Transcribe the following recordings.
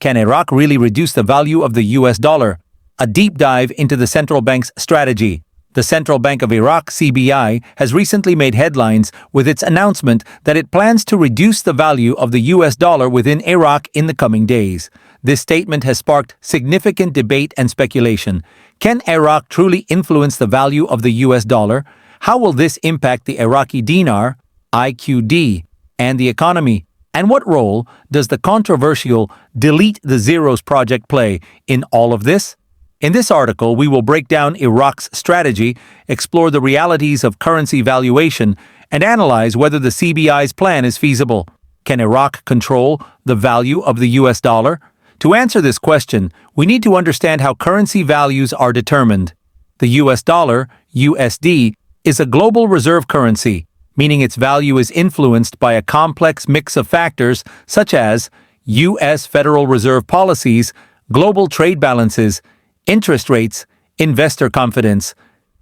Can Iraq really reduce the value of the US dollar? A deep dive into the central bank's strategy. The Central Bank of Iraq, CBI, has recently made headlines with its announcement that it plans to reduce the value of the US dollar within Iraq in the coming days. This statement has sparked significant debate and speculation. Can Iraq truly influence the value of the US dollar? How will this impact the Iraqi Dinar, IQD, and the economy? And what role does the controversial Delete the Zeros project play in all of this? In this article, we will break down Iraq's strategy, explore the realities of currency valuation, and analyze whether the CBI's plan is feasible. Can Iraq control the value of the US dollar? To answer this question, we need to understand how currency values are determined. The US dollar, USD, is a global reserve currency, meaning its value is influenced by a complex mix of factors such as US Federal Reserve policies, global trade balances, interest rates, investor confidence.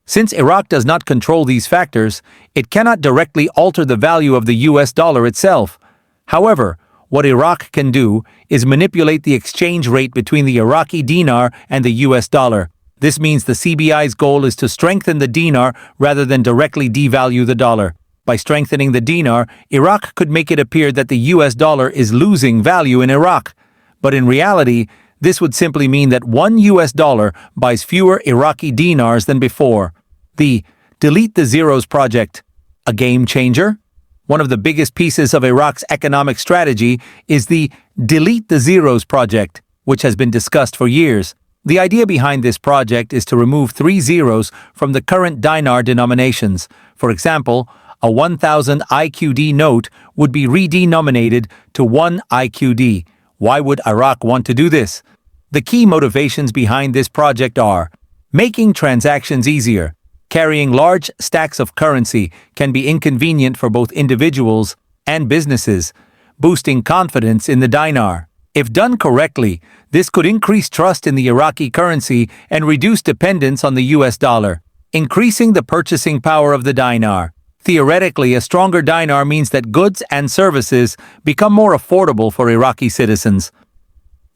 Since Iraq does not control these factors, it cannot directly alter the value of the US dollar itself. However, what Iraq can do is manipulate the exchange rate between the Iraqi dinar and the US dollar. This means the CBI's goal is to strengthen the dinar rather than directly devalue the dollar. By strengthening the dinar, Iraq could make it appear that the US dollar is losing value in Iraq. But in reality, this would simply mean that one US dollar buys fewer Iraqi dinars than before. The Delete the Zeros project, a game changer? One of the biggest pieces of Iraq's economic strategy is the Delete the Zeros project, which has been discussed for years. The idea behind this project is to remove 3 zeros from the current dinar denominations. For example, a 1,000 IQD note would be redenominated to 1 IQD. Why would Iraq want to do this? The key motivations behind this project are making transactions easier. Carrying large stacks of currency can be inconvenient for both individuals and businesses, boosting confidence in the dinar. If done correctly, this could increase trust in the Iraqi currency and reduce dependence on the US dollar, increasing the purchasing power of the dinar. Theoretically, a stronger dinar means that goods and services become more affordable for Iraqi citizens.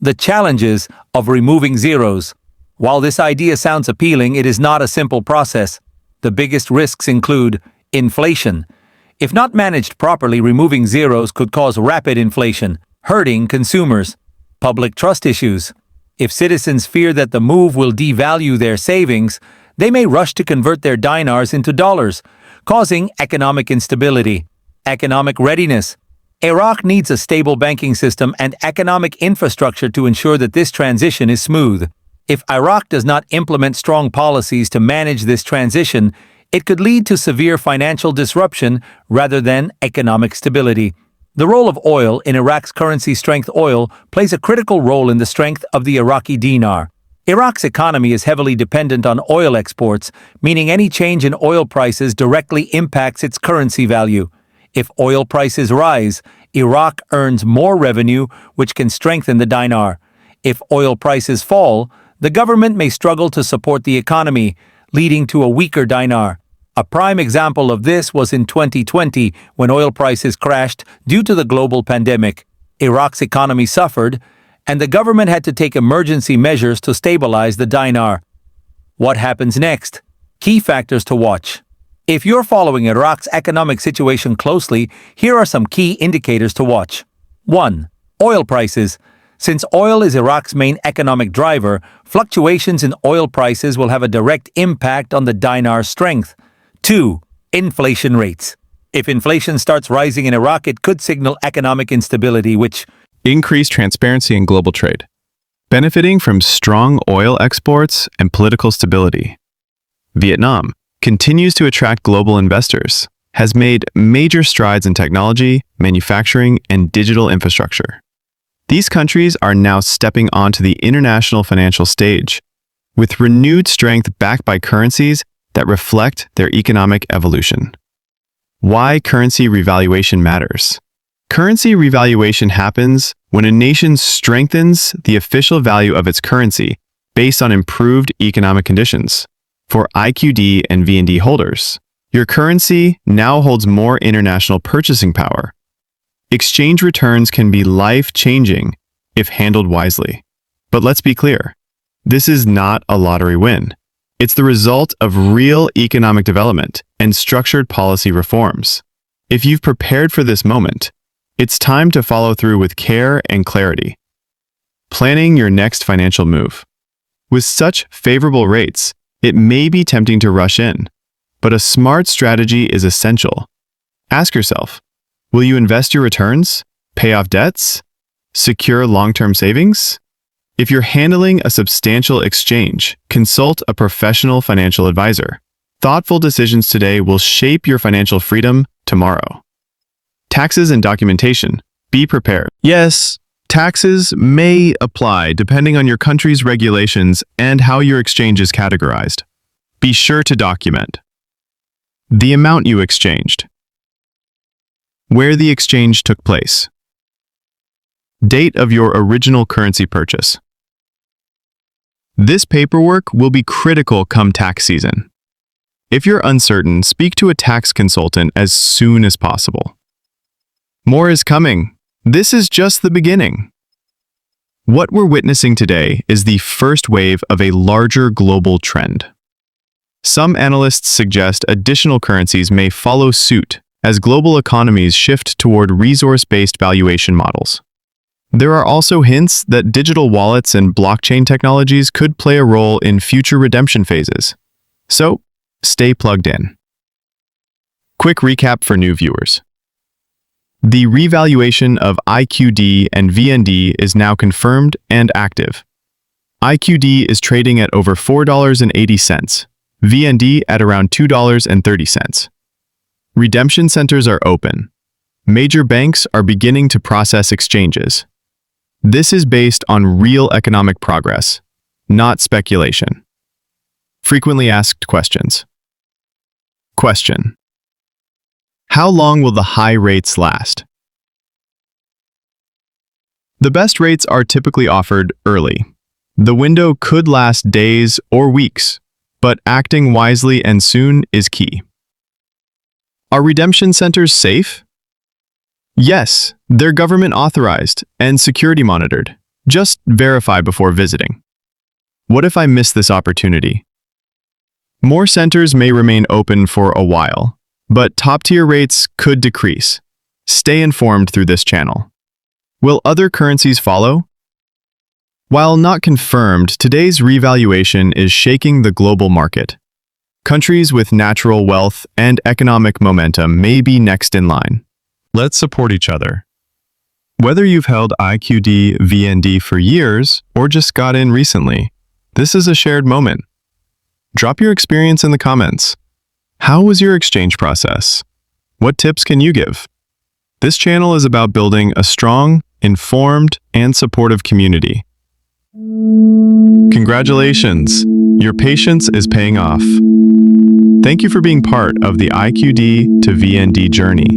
The challenges of removing zeros. While this idea sounds appealing, it is not a simple process. The biggest risks include inflation. If not managed properly, removing zeros could cause rapid inflation, hurting consumers. Public trust issues. If citizens fear that the move will devalue their savings, they may rush to convert their dinars into dollars, causing economic instability. Economic readiness. Iraq needs a stable banking system and economic infrastructure to ensure that this transition is smooth. If Iraq does not implement strong policies to manage this transition, it could lead to severe financial disruption rather than economic stability. The role of oil in Iraq's currency strength. Oil plays a critical role in the strength of the Iraqi dinar. Iraq's economy is heavily dependent on oil exports, meaning any change in oil prices directly impacts its currency value. If oil prices rise, Iraq earns more revenue, which can strengthen the dinar. If oil prices fall, the government may struggle to support the economy, leading to a weaker dinar. A prime example of this was in 2020 when oil prices crashed due to the global pandemic. Iraq's economy suffered, and the government had to take emergency measures to stabilize the dinar. What happens next? Key factors to watch. If you're following Iraq's economic situation closely, here are some key indicators to watch. 1. Oil prices. Since oil is Iraq's main economic driver, fluctuations in oil prices will have a direct impact on the dinar's strength. 2. Inflation rates. If inflation starts rising in Iraq, it could signal economic instability, which increase transparency in global trade, benefiting from strong oil exports and political stability. Vietnam continues to attract global investors, has made major strides in technology, manufacturing, and digital infrastructure. These countries are now stepping onto the international financial stage, with renewed strength backed by currencies that reflect their economic evolution. Why currency revaluation matters. Currency revaluation happens when a nation strengthens the official value of its currency based on improved economic conditions. For IQD and VND holders, your currency now holds more international purchasing power. Exchange returns can be life-changing if handled wisely. But let's be clear, this is not a lottery win. It's the result of real economic development and structured policy reforms. If you've prepared for this moment, it's time to follow through with care and clarity. Planning your next financial move. With such favorable rates, it may be tempting to rush in, but a smart strategy is essential. Ask yourself, will you invest your returns, pay off debts, secure long-term savings? If you're handling a substantial exchange, consult a professional financial advisor. Thoughtful decisions today will shape your financial freedom tomorrow. Taxes and documentation. Be prepared. Yes, taxes may apply depending on your country's regulations and how your exchange is categorized. Be sure to document the amount you exchanged, where the exchange took place, date of your original currency purchase. This paperwork will be critical come tax season. If you're uncertain, speak to a tax consultant as soon as possible. More is coming. This is just the beginning. What we're witnessing today is the first wave of a larger global trend. Some analysts suggest additional currencies may follow suit as global economies shift toward resource-based valuation models. There are also hints that digital wallets and blockchain technologies could play a role in future redemption phases. So, stay plugged in. Quick recap for new viewers. The revaluation of IQD and VND is now confirmed and active. IQD is trading at over $4.80, VND at around $2.30. Redemption centers are open. Major banks are beginning to process exchanges. This is based on real economic progress, not speculation. Frequently asked questions. Question: how long will the high rates last? The best rates are typically offered early. The window could last days or weeks, but acting wisely and soon is key. Are redemption centers safe? Yes, they're government authorized and security monitored. Just verify before visiting. What if I miss this opportunity? More centers may remain open for a while, but top-tier rates could decrease. Stay informed through this channel. Will other currencies follow? While not confirmed, today's revaluation is shaking the global market. Countries with natural wealth and economic momentum may be next in line. Let's support each other. Whether you've held IQD, VND for years or just got in recently, this is a shared moment. Drop your experience in the comments. How was your exchange process? What tips can you give? This channel is about building a strong, informed, and supportive community. Congratulations! Your patience is paying off. Thank you for being part of the IQD to VND journey.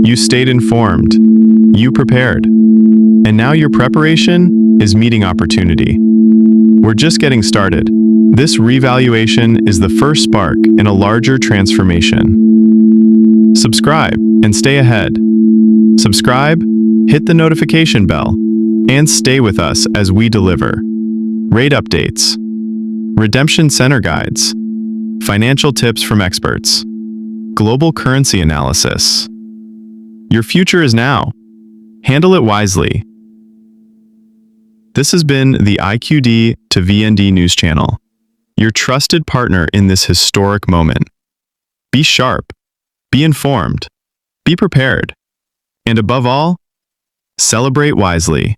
You stayed informed. You prepared. And now your preparation is meeting opportunity. We're just getting started. This revaluation is the first spark in a larger transformation. Subscribe and stay ahead. Subscribe, hit the notification bell, and stay with us as we deliver rate updates, redemption center guides, financial tips from experts, global currency analysis. Your future is now. Handle it wisely. This has been the IQD to VND News Channel, your trusted partner in this historic moment. Be sharp, be informed, be prepared, and above all, celebrate wisely.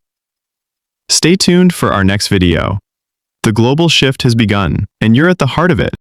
Stay tuned for our next video. The global shift has begun, and you're at the heart of it.